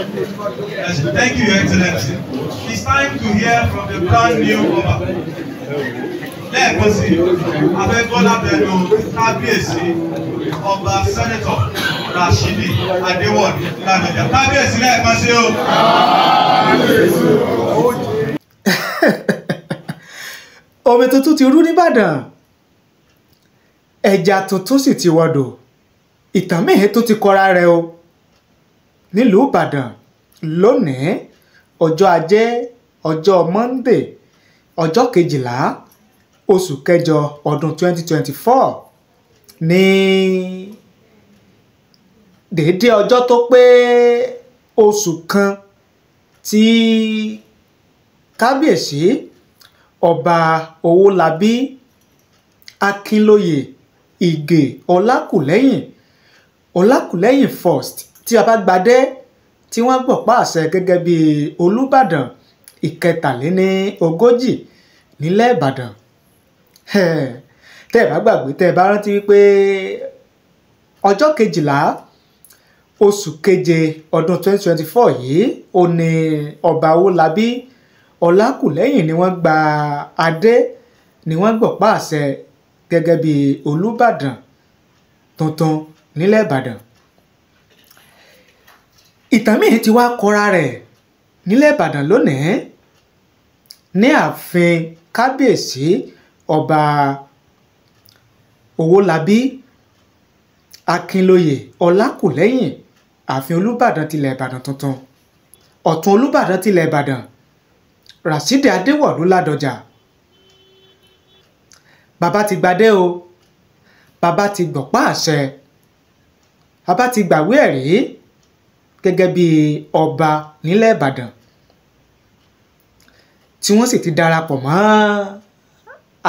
Thank you, Your Excellency. It's time to hear from the brand new Oba. Lẹ́ẹ̀kan sí, Abẹ́bọ́lá Bello Kábíyèsí Ọba Sẹ́nẹ̀tọ̀ Rashidi Adéwọ̀lú Ládọjà. Kábíyèsí lẹ́ẹ̀kan sí o. Omi tuntun ti rú nìbàdàn, ẹja tuntun sì ti wọdò, ìtàn míì tó ti kọra rẹ̀ o nílùú Ìbàdàn lónìí ọjọ́ ajé ọjọ́ Monday ọjọ́ 12 oṣù kẹjọ ọdún 2024 ní déédé ọjọ́ tó pé oṣù kan tí kábíyèsí ọba Owólabí Akínlóye Ìgè Ọlákùlẹ́yìn first tí a bá gbadé tí wọ́n gbọ̀pá àṣẹ gẹ́gẹ́ bí Olúbàdàn ìkẹtàléníogójì nílẹ̀ Ìbàdàn. Tẹ́ ẹ bá gbàgbé, tẹ́ ẹ bá rántí wípé ọjọ́ 12 oṣù keje ọdún 2024 yìí ó ní ọba Owólabí Ọlákùlẹ́yìn ni wọ́n gba adé, ni wọ́n gbọ̀pá àṣẹ gẹ́gẹ́ bí Olúbàdàn tuntun nílẹ̀ Ìbàdàn. Ìtàn míì ti wá kọra rẹ̀ nílẹ̀ Ìbàdàn lónìí ní ààfin kábíyèsí ọba Owólabí Akínlóye Ọlákùlẹ́yìn ààfin Olúbàdàn tilẹ̀ Ìbàdàn tuntun, ọ̀tún Olúbàdàn tilẹ̀ Ìbàdàn Rashidi Adéwọ̀lú Ládọjà. Bàbá ti gbadé o, bàbá ti gbọ̀pá àṣẹ, bàbá ti gbàwé ẹ̀rí gẹ́gẹ́ bí ọba nílẹ̀ Ìbàdàn tí wọ́n sì ti darapọ̀ mọ́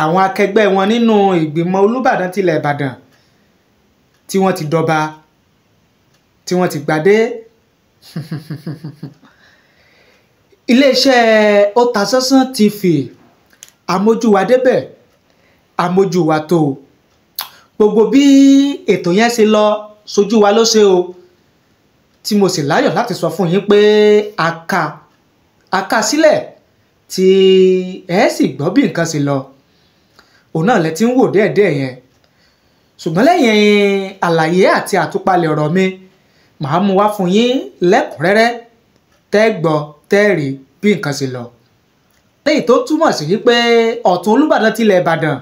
àwọn akẹgbẹ́ wọn nínú ìgbìmọ̀ Olúbàdàn tilẹ̀ Ìbàdàn tí wọ́n ti dọba, tí wọ́n ti gbadé. Iléeṣẹ́ Otasansan TV amójúwa débẹ̀, amójúwa tó, gbogbo bí ètò yẹn ṣe lọ sójú wa ló ṣe o, tí mo sì láyọ̀ láti sọ fún yín pé a kà sílẹ̀ tí ẹ sì gbọ́ bí nǹkan ṣe lọ. Òun náà lẹ ti ń wò díẹ̀díẹ̀ yẹn, ṣùgbọ́n lẹ́yìn àlàyé àti àtúpalẹ̀ ọ̀rọ̀ mi màá mú wá fún yín lẹ́kùnrẹ́rẹ́ tẹ́ gbọ́ tẹ́ rí bí nǹkan ṣe lọ. Lẹ́yìn tó túmọ̀ sí wípé ọ̀tún Olúbàdàn tilẹ̀ Ìbàdàn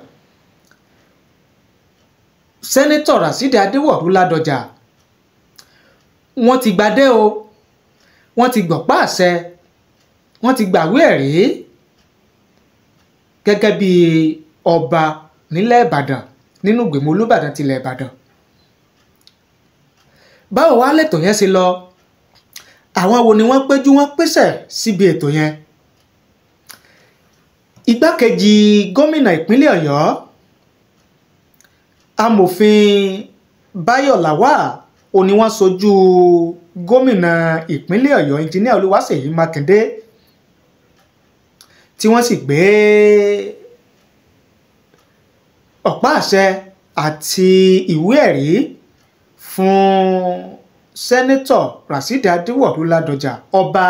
Sẹ́nẹ́tọ̀ Rashidi Adéwọ̀lú Ládọjà wọ́n ti gbadé o, wọ́n ti gbọ̀pá àṣẹ, wọ́n ti gbàwé ẹ̀rí gẹ́gẹ́ bí ọba nílẹ̀ Ìbàdàn nínú ìgbìmọ̀ Olúbàdàn tilẹ̀ Ìbàdàn. Báwo wá lètò yẹn ṣe lọ? Àwọn wo ni wọ́n péjú wọ́n pèsè síbi ètò yẹn? Igbákejì gómìnà ìpínlẹ̀ Ọ̀yọ́ amòfin Báyọ̀ Lawal ó ní wọ́n sojú gómìnà ìpínlẹ̀ Ọ̀yọ́ Engineer Olúwaṣèyí Mákindé tí wọ́n sì gbé ọ̀pá àṣẹ àti ìwé ẹ̀rí fún sẹ́nẹ́tọ̀ Rashidi Adéwọ̀lú Ládọjà, ọba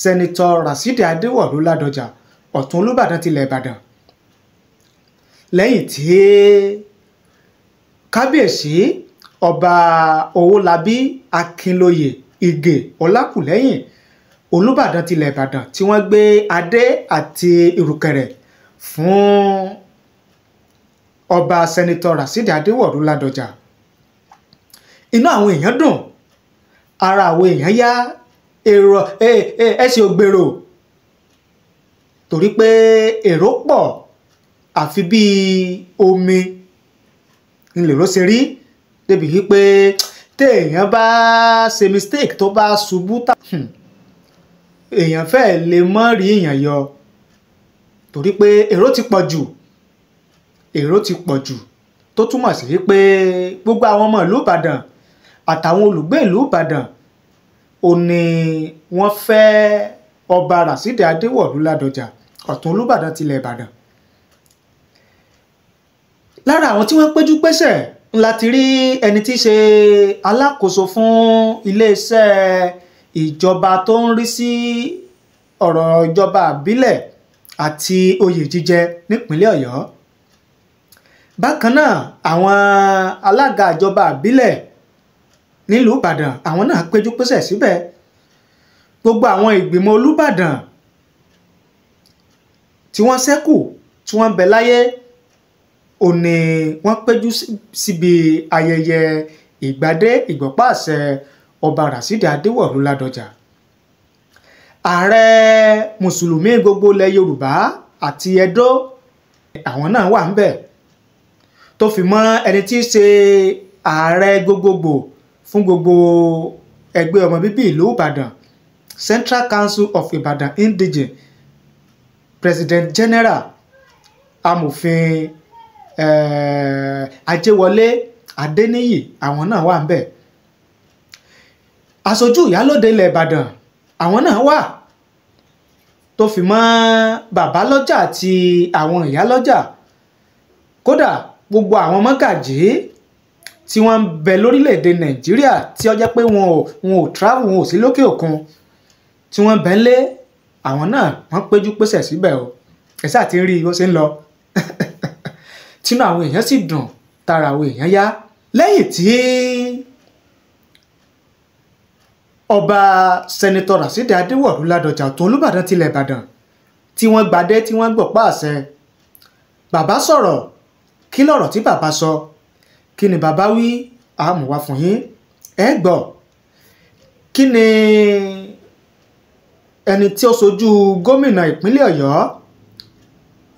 sẹ́nẹ́tọ̀ Rashidi Adéwọ̀lú Ládọjà ọ̀tún Olúbàdàn tilẹ̀ Ìbàdàn. Lẹ́yìn tí kábíyèsí ọba Owólabí Akínlóye Ìgè Ọlákùlẹ́yìn Olúbàdàn tilẹ̀ Ìbàdàn tí wọ́n gbé adé àti ìrùkẹ̀rẹ̀ fún ọba sẹ́nẹ́tọ̀ Rashidi Adéwọ̀lú Ládọjà. Inú àwọn èèyàn dùn, ara àwọn èèyàn yá, èrò ẹsẹ̀ ògbèrò, torí pé èrò pọ̀ àfi bíi omi ńlẹ̀rọ ṣe rí, débi wípé téèyàn bá ṣe mistake tó bá ṣubú tà èèyàn fẹ́ẹ̀ lè mọ́ rí èèyàn yọ, torí pé èrò ti pọ̀ jù tó túmọ̀ sí wípé gbogbo àwọn ọmọ ìlú Ìbàdàn àtàwọn olùgbé ìlú Ìbàdàn ó ní wọ́n fẹ́ ọba Rasidi Adéwọ̀lú Ládọjà Ọ̀tún Olúbàdàn tilẹ̀ Ìbàdàn. Lára àwọn tí wọ́n péjú pésẹ̀ láti rí ẹni tí í ṣe alákòóso fún iléeṣẹ́ ìjọba tó ń rí sí ọ̀rọ̀ ìjọba àbílẹ̀ àti oyè jíjẹ nípínlẹ̀ Ọ̀yọ́. Bákan náà àwọn alága ìjọba àbílẹ̀ nílùú Ìbàdàn àwọn náà péjú pésẹ̀ síbẹ̀. Gbogbo àwọn ìgbìmọ̀ Olúbàdàn tí wọ́n ṣẹ́kù tí wọ́n bẹ láyé ó ní wọ́n péjú síbi ayẹyẹ ìgbadé ìgbọ̀pá àṣẹ ọba Rasidi Adéwọ̀lú Ládọjà. Ààrẹ mùsùlùmí gbogbo ilẹ̀ Yorùbá àti Ẹdó àwọn náà wà ńbẹ̀, tó fi mọ́ ẹni tí í ṣe ààrẹ gbogbogbò fún gbogbo ẹgbẹ́ ọmọ bíbí ìlú Ìbàdàn, Central Council of Ibadan Indigene, President General amòfin Ajéwọlé Adéníyì àwọn náà wà ńbẹ̀. Aṣojú ìyálóde ilẹ̀ Ìbàdàn àwọn náà wà, tó fi mọ́ bàbá lọ́jà àti àwọn ìyá lọ́jà. Kódà gbogbo àwọn mọ́gàjí tí wọ́n ń bẹ lórílẹ̀‐èdè Nàìjíríà tí ó jẹ́ pé wọn ò travel, wọn ò sí lókè òkun, tí wọ́n bẹ ńlé àwọn náà wọ́n péjú pésẹ̀ síbẹ̀ o. ẹ sáà ti ń rí bó ṣe ń lọ tínú àwọn èèyàn sì dùn, tara àwọn èèyàn yá. Lẹ́yìn tí ọba sẹ́nitọ́ Rasidi Adéwọ̀lú Ládọjà Ọ̀tún Olúbàdàn tilẹ̀ Ìbàdàn tí wọ́n gbadé tí wọ́n gbọ̀pá àṣẹ, bàbá sọ̀rọ̀. Kí lọ̀rọ̀ tí bàbá sọ? Kí ni bàbá wí? A mú wá fún yín, ẹ gbọ́. Kí ni ẹni tí ó ṣojú gómìnà ìpínlẹ̀ Ọ̀yọ́,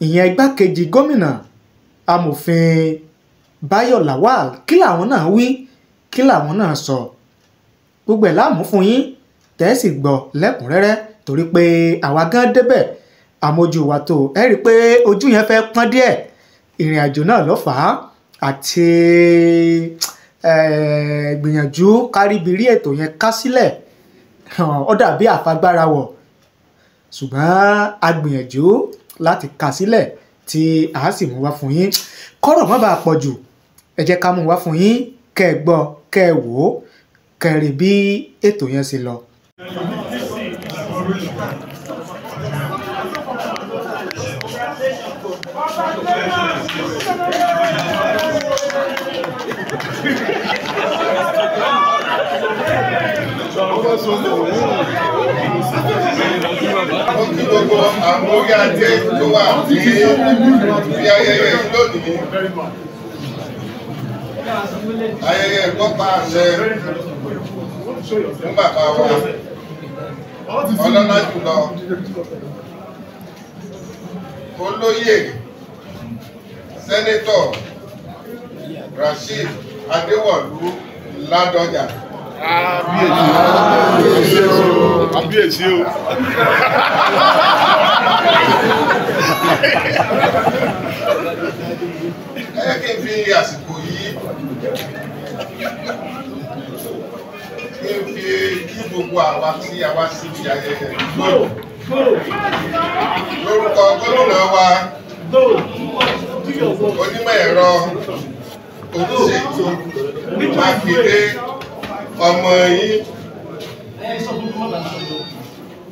ìyẹn igbákejì gómìnà amòfin Báyọ̀ Lawal, kí làwọn náà wí? Kí làwọn náà sọ? Gbogbo ẹ̀ láàmú fún yín, tẹ́sì gbọ́ lẹ́kùnrẹ́rẹ́, torí pé àwa gan débẹ̀ àmójú wa tó. Ẹ rí i pé ojú yẹn fẹ́ pọ́n díẹ̀, ìrìn àjò náà ló fà á, àti gbìyànjú káríbirí ètò yẹn ká sílẹ̀. Ó dàbí àfagbára wọ̀, ṣùgbọ́n a gbìyànjú láti ká sílẹ̀ tí a sì mú wá fún yín. Kọ́rọ̀ má bàa pọ̀ jù, ẹ jẹ́ ká mú wá fún yín, kẹ́ ẹ gbọ́, kẹ́ ẹ wò ó, kẹ́ ẹ rí bí ètò yẹn ṣe lọ. Ó kí gbogbo àwọn orí adé tó wà ní ayẹyẹ lónìí. Ayẹyẹ ìgbọ́pá àṣẹ fún bàbá wa ọlọ́lá jùlọ olóyè sẹ́nétọ̀ Rasidi Adéwọ̀lú Ládọjà. Kábíyèsí o. Ẹ jẹ́ kí n fi àsìkò yìí kí gbogbo àwa tí a wá sí ibi ayẹyẹ lónìí. Lórúkọ gómìnà wa, onímọ̀ ẹ̀rọ Olúṣèyí Mákindé ọmọ yín,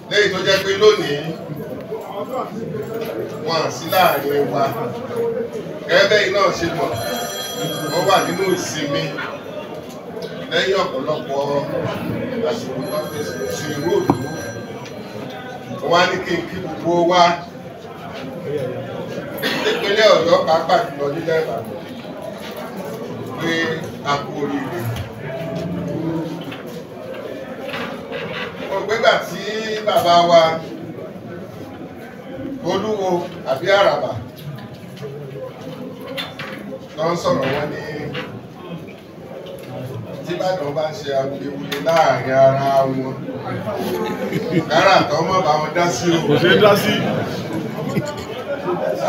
lẹ́yìn tó jẹ́ pé lónìí wọn sí láàrin wa. Gẹ́gẹ́ bẹ́ẹ̀ náà ṣe mọ̀, wọ́n wà nínú ìsinmi lẹ́yìn ọ̀pọ̀lọpọ̀ àsìkò tó ṣe róòlù. Wọ́n á ní kí n kí gbogbo wa nípínlẹ̀ Ọ̀yọ́ pàápàá jùlọ nílẹ̀ Ìbàdàn pé a kú oríire. Ògbégbà tí bàbá wa Olúwo àbí Àràbà lọ ń sọ̀rọ̀ wọn ní tí Ìbàdàn bá ń ṣe awuyewuye láàrin ara wọn, kára àtọ́ mọ̀ bá wọn dá sí o. Kò ṣe é dá sí.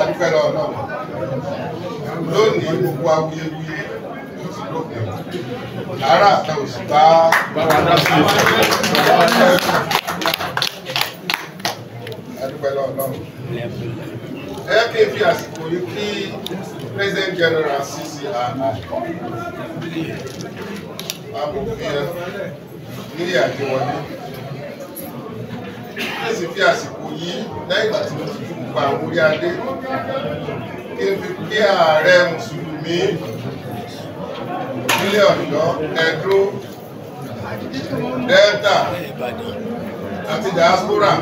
Adúpẹ́ lọ́wọ́ náà. Lónìí gbogbo awuyewuye ó ti lópin. ará àta òsì bá wa dá sí. adúpẹ́ lọ́wọ́ ẹ kí n fi àsìkò yìí kí President General CCRI amòfin ní àjẹwọlé ẹ sì fi àsìkò yìí lẹ́yìn ìgbà tí mo ti fún gbogbo àwọn orí adé kí n fi kí ààrẹ mùsùlùmí nílẹ̀ Ọ̀yọ́ Ẹdó Delta àti diaspora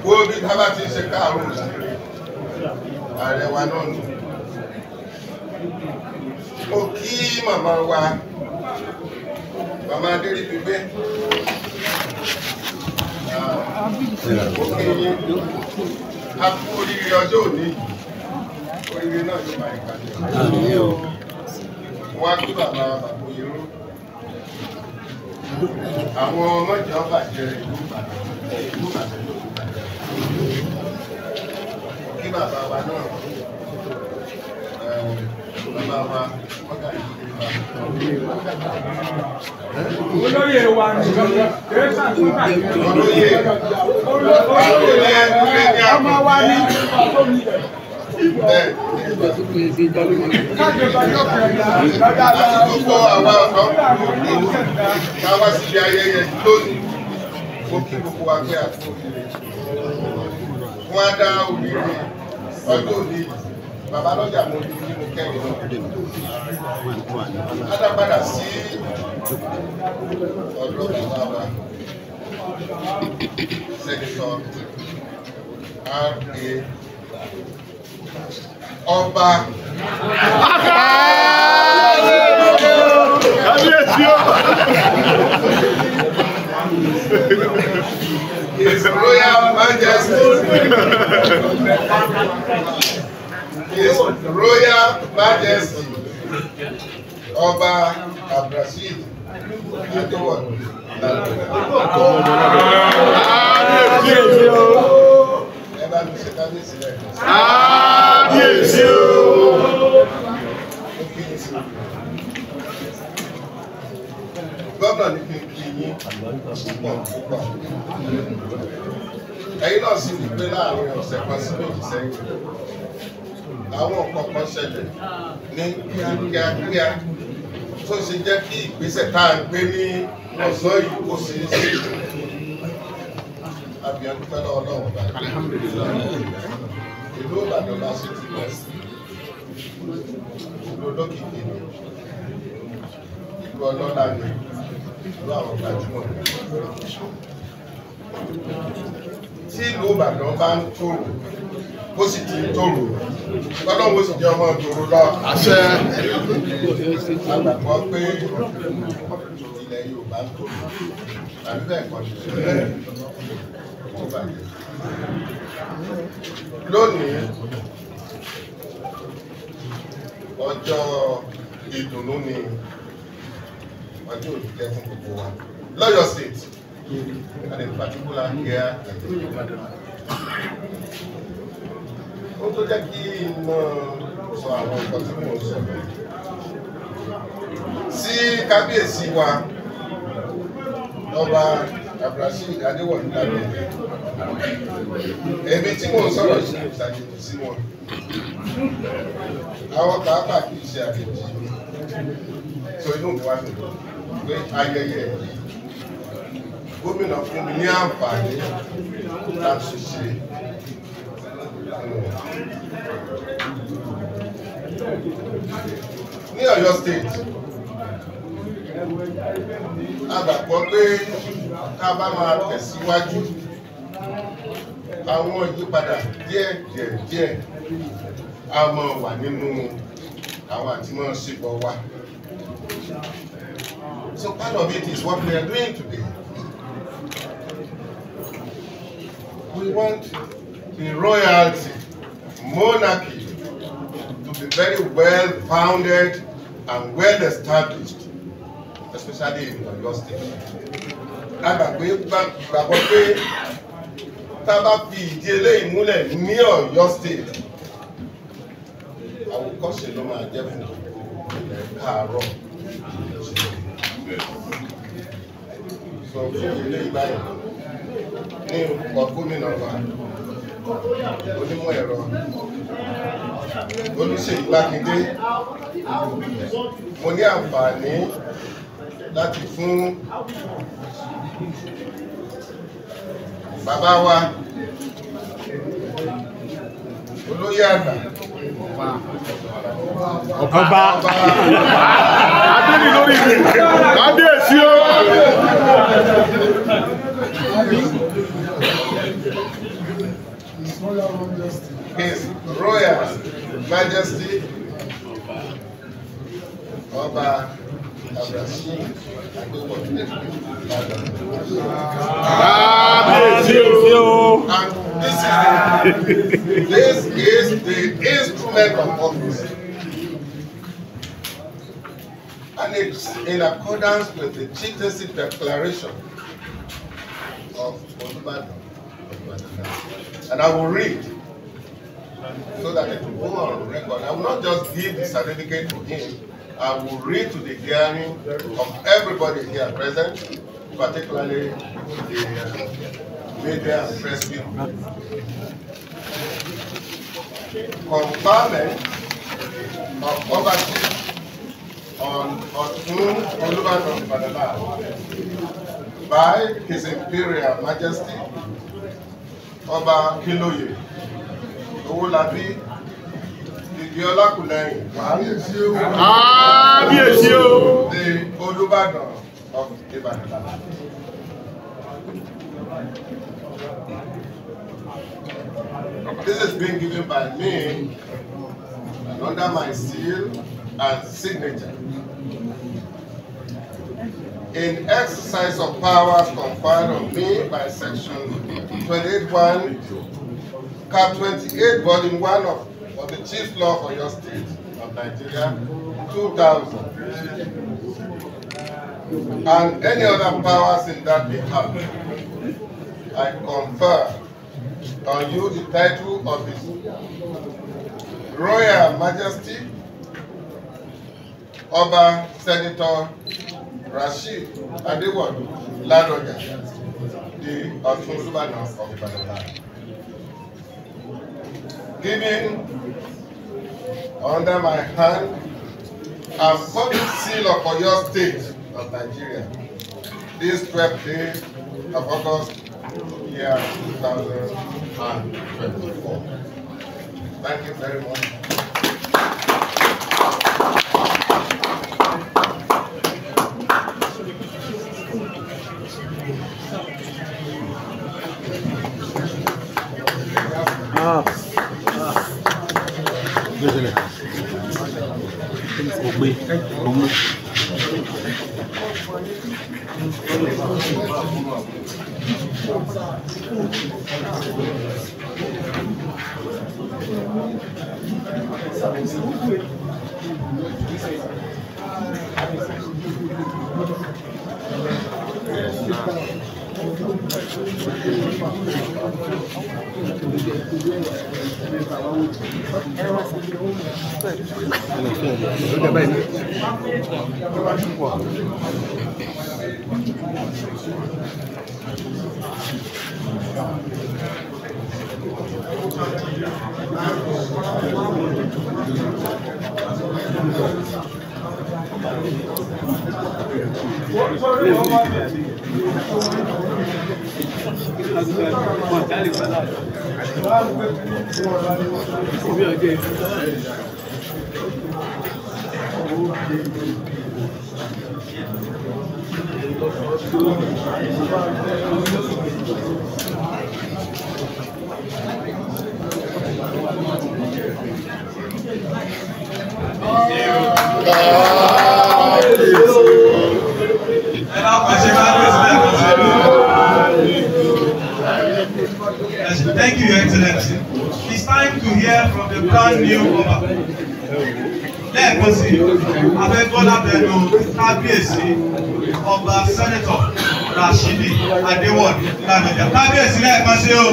gbogbo bí tábà ti ṣe káàrún ààrẹ wa náà nù. Mo kí màmá wa màmá Adéríbigbé mo kí yín a kú oríire ọjọ́ òní oríire náà yóò máa ń kalẹ̀. Wọ́n á kí bàbá Oyèrò àwọn ọmọ ìjọba jẹ ìlú Ìbàdàn kí bàbá wa náà bàbá wa ọ̀gá olóyè wa ní ọmọ wa ní gbogbo àwa ọ̀dọ́ káwá síbi ayẹyẹ lónìí ó kí gbogbo wa pé àti òkèèrè wọ́n á dá òmìnirí ọjọ́ òní bàbá lọ́jà mo ní kí mo kẹ́yìn náà á dá padà sí ọ̀dọ́ bàbá wa sẹ́nitọ́ R.A. Ọba His Royal Majesty His Royal Majesty Ọba Abdulrasheed Adéwọ̀lú ẹ bá mi ṣe kábíyèsí rẹ̀. Kábíyèsí o. Gómìnà ní kí n kí yín púpọ̀. Ẹ̀yin náà sì ní pé láàrin ọ̀sẹ̀ kan sí méjì sẹ́yìn àwọn nǹkan kan ṣẹlẹ̀ ní kíákíá tó ṣe jẹ́ kí ìgbésẹ̀ tá à ń gbé ní ọ̀sán yìí kó ṣe é ṣe. Àbíyàn dúpẹ́ lọ́wọ́ Ọlọ́run bá ìlú Ìbàdàn la ṣe ti lọ sí ìlú olókìkí ni ìlú ọlọ́lá ni ìlú àwọn gbajúmọ̀ tí ìlú Ìbàdàn bá ń tòrò bó sì ti ń tòrò Ọlọ́run ó sì jẹ́ ọmọ tòrò lọ. Àṣẹ. Àgbàgbọ́ pé ilẹ̀ Yorùbá ń tòrò tàbí bẹ́ẹ̀ kọ́ ni lónìí ọjọ́ ìdùnnú ni ọjọ́ òdìjẹ́ fún gbogbo wa l'Ọ́yọ́ State and in particular here in Ìbàdàn. Ó tó jẹ́ kí n sọ àwọn nǹkan tí mo sọ sí kábíyèsí wa Ọba Abdulrasheed Adéwọ̀lú lábẹ́ èmi tí mò ń sọ̀rọ̀ sí ìṣàjèjì sí wọn àwọn pàápàá kì í ṣe àjèjì so inú mi wá dùn pé ayẹyẹ gómìnà fún mi ní àǹfààní láti ṣe ní Ọ̀yọ́ State a gbàgbọ́ pé ká bá máa tẹ̀síwájú àwọn ìyípadà díẹ̀ a máa wà nínú àwọn àtìmọ́ ṣepọ̀ wa. So part of it is what we are doing today. We want the royalty, monarchy to be very well founded and well established, especially in Ọ̀yọ́ State. Gbàgbọ́ pé tá a bá fi ìdí eléyìí múlẹ̀ ní Ọ̀yọ́ State, àwòkọ́ṣe ló máa jẹ́ fún ilẹ̀ káàárọ̀. sọ fún ilé ìgbàyà ní orúkọ gómìnà wa onímọ̀ ẹ̀rọ Olúṣèyí Mákindé mo ní àǹfààní láti fún bàbá wa olóyè àgbà ọba adéni lórí kábíyèsí o. His Royal Majesty Ọba Abdulrasheed Adéwọ̀lú. kábíyèsí o. And this is the instrument of office. And it's in accordance with the chieftaincy declaration of Olubadan. And I will read so that it will go on record. I will not just give the certificate to him, I will read to the hearing of everybody here present, particularly the media and press people. Conferment of ownership on Ọ̀tún Olúbàdàn Ìbàdàn by His Imperial Majesty Ọba Kílóyè Owólabí Ìgbìọlákùlẹ́yìn kábíyèsí o. the Olúbàdàn of Ìbàdàn. This is being given by me and under my seal and signature. In exercise of powers conferred on me by Section 28(1), Cap 28, Volume 1 of the Chief Law for your state of Nigeria, 2000, and any other powers in that behalf, I confer on you the title of His Royal Majesty Ọba Senator Rasheed Adéwọ̀lú Ládọjà, the Ọ̀tún Olúbàdàn of Ìbàdàn. Given under my hand and public seal of Oyo State of Nigeria, this 12th day of August, year 2024. Thank you very much. Thank you, Your Excellency. It's time to hear from the brand new Ọba. Lẹ́ẹ̀kan sí, Abẹ́gbọ́lá Bello Kábíyèsí Ọba Sẹ́nẹ̀tọ̀ Rasheed Adéwọ̀lú Ládọjà. Kábíyèsí lẹ́ẹ̀kan sí o.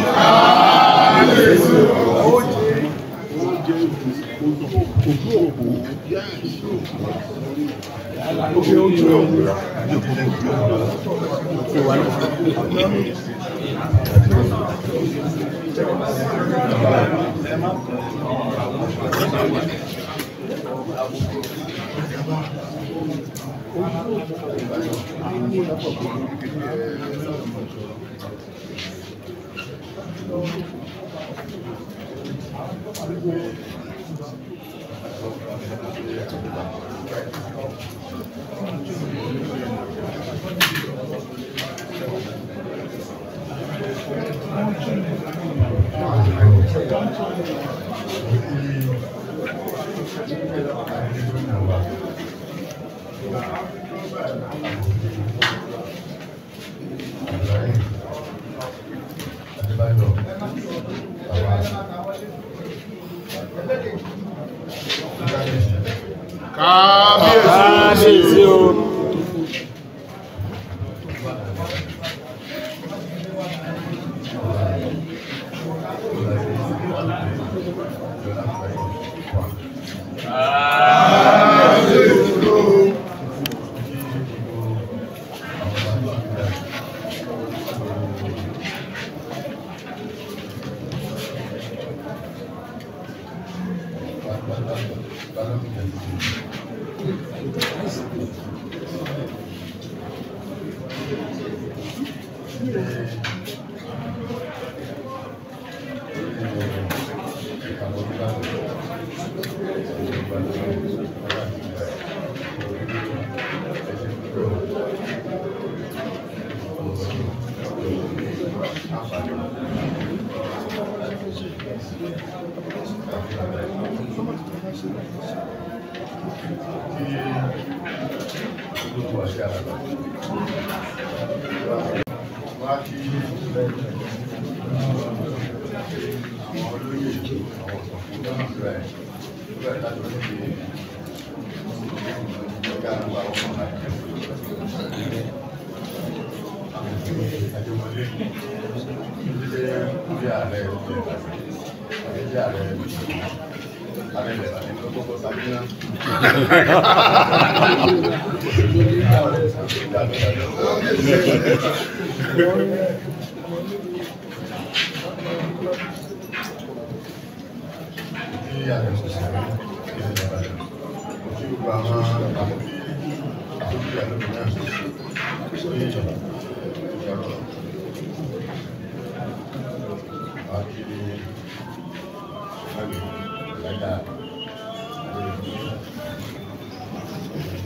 Kábíyèsí o.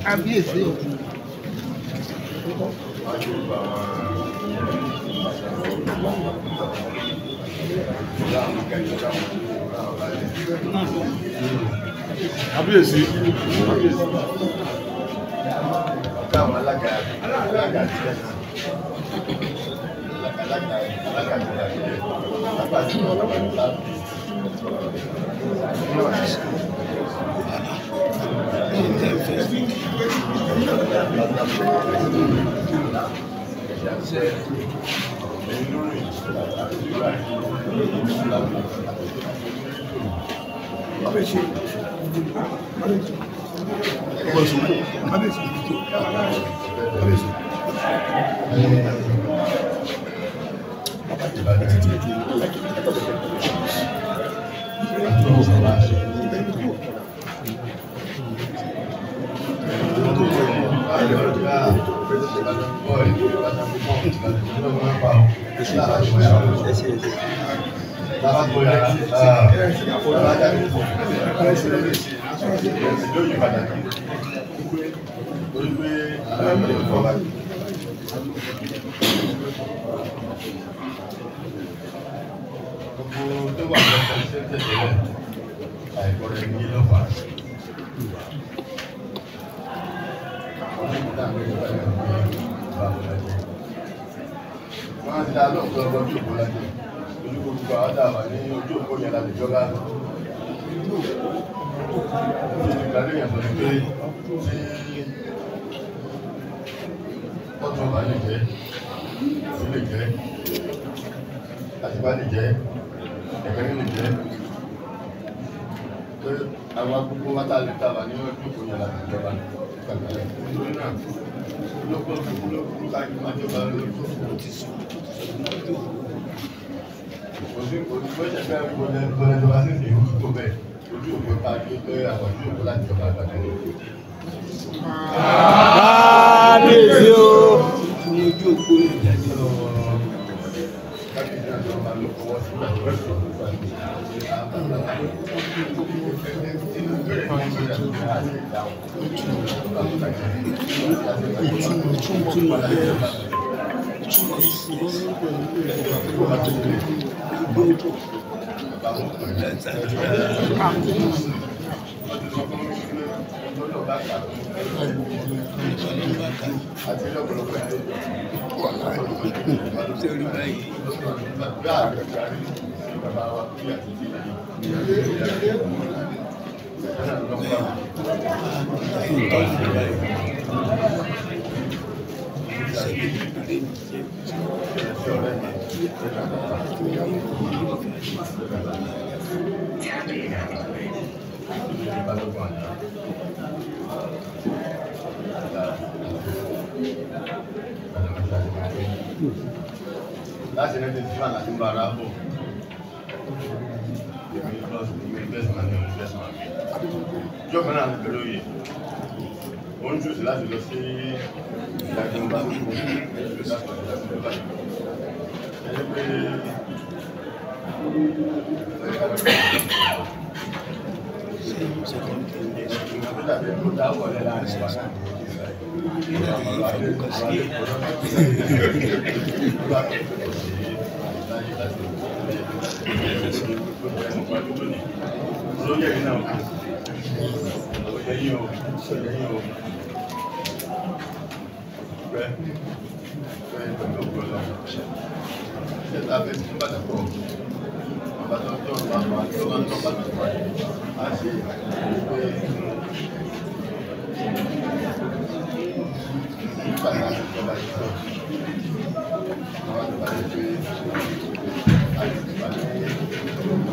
Kábíyèsí o. Kábíyèsí. pé àwọn gbogbo wa tá a lè tàbá ní ọdún kò yẹ láti jọba kàkàlẹ̀ nítorí náà lọ́pọ̀ lọ́pọ̀ káàkiri máa jọba lórí tó ti sùn. Òsì ìgbésẹ̀ fẹ́ gbọ́dọ̀ jọba sí ìlú tó bẹ́ẹ̀ ojú òkú ká gbé pé àwọn ojú òkú láti jọba àgbàdo. Kábíyèsí o. Ní ojú òpó ìjáde lọ. Kábíyèsí náà ló máa ló fọwọ́ sí ìgbà tó rẹ̀ sọ̀rọ̀ nípa láti rẹ̀ ti fún àti ń bá ara bọ̀ ìjọba náà ti bẹ̀rẹ̀ òye ó ń jùsí láti lọ sí ìdájọ́ bá tó kó ẹni pé ó dáwọ́ lẹ́ láàrin wa lóye yìí náà òye yìí o rẹ pẹ̀lú ọgbọlọ ṣe ta fẹ́ tí bàtà pọ̀ bàbá tó tó bàbá tó máa ń tọ́ bàtà pọ̀ á ṣe pé bàtà ìjọba ìjọ àwọn àgbà yìí pé àti ìbàdàn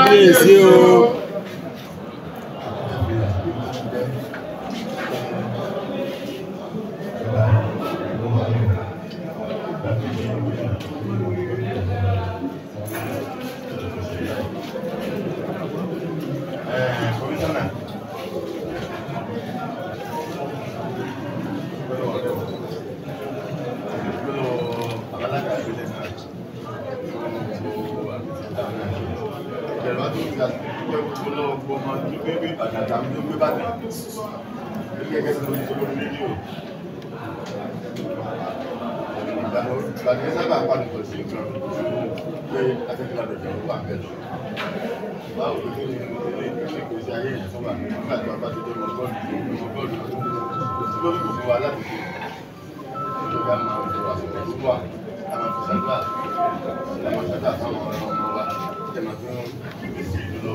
Kábíyèsí o. Ìgbàgbé sábà pàdùkọ̀ sí nǹkan pé afẹ́fẹ́ àdọ̀jọ̀ ló wà bẹ́ẹ̀ lọ. Báwo ló ní ilé ìgbésí ayé yẹn tó wà nígbà tí wọ́n bá ti dé mọ bọ́ọ̀lù tí ó ní kò fún wa láti ṣe. Ìjọba máa ń lo àsìkò tó wà, a máa fi ṣàdúrà, a máa ṣàdúrà fáwọn ọmọ wa, ẹ máa tún èsì ìlú lọ,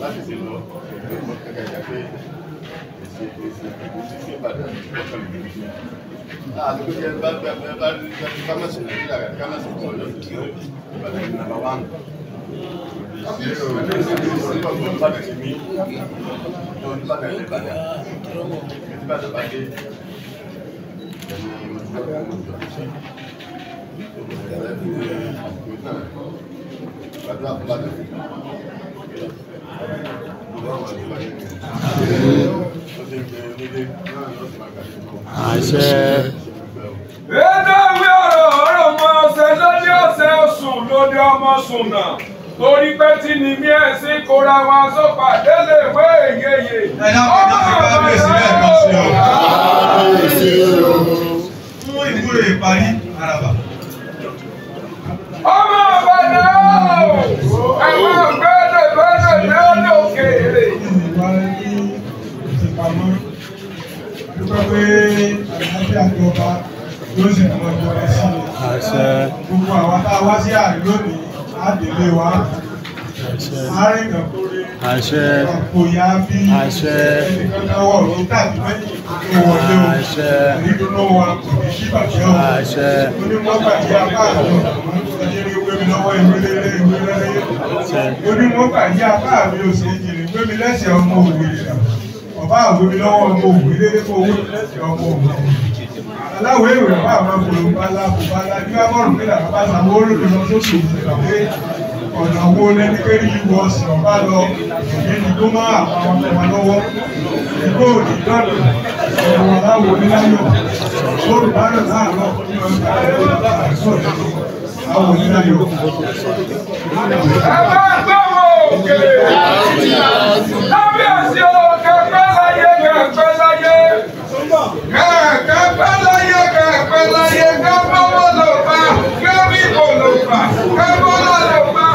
láti ṣe lọ, ìgbésí kẹ́kẹ́ ìjà pé èsì Ìbàdàn ọ̀kan ìgbésí. Àdúgbò jẹ́ bá kámẹ́sì Nàìjíríà rẹ̀ kámẹ́sì pọ̀ lọ́sí Ìbàdàn ní nàmbà 1. Ìbàdàn Ìbàdàn ti mí, Ìbàdàn ilé Ìbàdàn, Ìbàdàn bá dé, ẹni mo ti gbọ́dọ̀ mọ̀ jọ sí. Ìbàdàn àbúbàdàn. Àṣẹ. Ẹ̀dáwé ọ̀rọ̀ ọmọ ọ̀sẹ̀ lóde ọ̀sẹ̀ sùn lóde ọmọ sùn náà. Torí pé tí ni mí ẹ̀sìn kóra wọn sọ́pà délé ìwé èyeyè. kábíyèsí lẹ́ẹ̀kan sí ọ. Kábíyèsí o. Fún ìwúre ìparí àràbà. Ọmọ Ìbàdàn o! Ẹ̀wọ̀n gbẹ́dẹ̀ gbẹ́dẹ̀ ní ọdún dúpẹ́ pé àlàáfíà ìjọba yóò sì mọ ìjọba sí i. Gbogbo àwọn tá a wá sí àárín lónìí á délé wa. Àárín kan tó rí àpò ìyá bí ẹnìkan náà wọ̀ ló tàbí méjì tó wọlé o. Ìdùnnú wa kò ní sí bàjẹ́ o. Onímọ̀ gbàgbé apá àjọ ìdílé ìwé mi lọ́wọ́ ìwé lélẹ̀. Onímọ̀ gbàgbé apá mi ò ṣe jìnnì ìwé mi lẹ́sẹ̀ ọmọ òwe rẹ̀. Ọba àwọn ìwé mi lọ́wọ́ ọmọ òwe lélẹ̀ kó owó lẹ́sẹ̀ ọmọ òwe. Aláwọ̀ èrò bá àwọn olùbálá bùbálá bí wọ́n bọ̀rù pé làbá sàmó olóògbé lọ sókè ìṣẹ̀lẹ̀ ọ̀nà wo lẹ́ni pé ní ìwọ ọ̀sìn ọ̀bá lọ èyí tó máa àwọn ọmọ lọ́wọ́ ìgbó òní lọ́nà ọ̀rọ̀ aláwọ̀ oníláyọ̀ olùbárẹ̀ láàárọ̀ ní ọjà àìsàn àwọn oníláyọ̀. Lábíàsí o, kẹ̀kẹ́ láyé, kẹ̀kẹ́ láyé. Kẹ̀kẹ́ láyé, kẹ̀kẹ́ láyé, kẹ́bọ́wọ́ ló bá, kẹ́bíbò ló bá, kẹ́bọ́lá ló bá.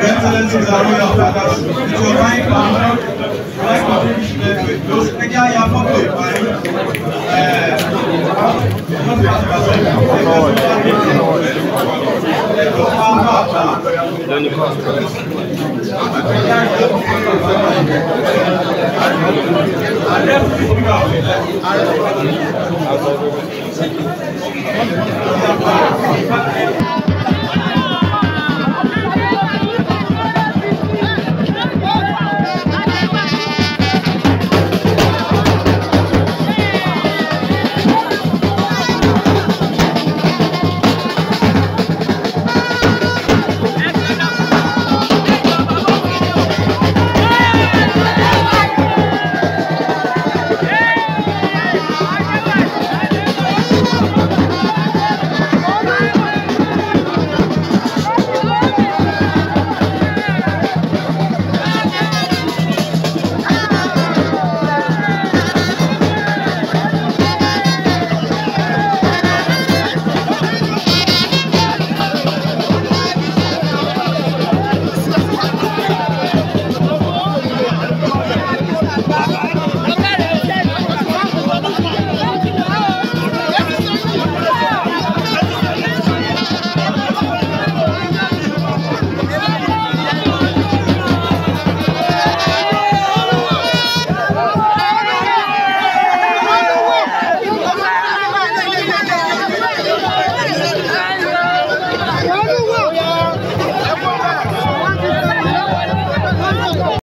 Excellencies and royal fathers, it's your right honor, right contribution to those ẹja ya fọ́tò ìparí. Thank you.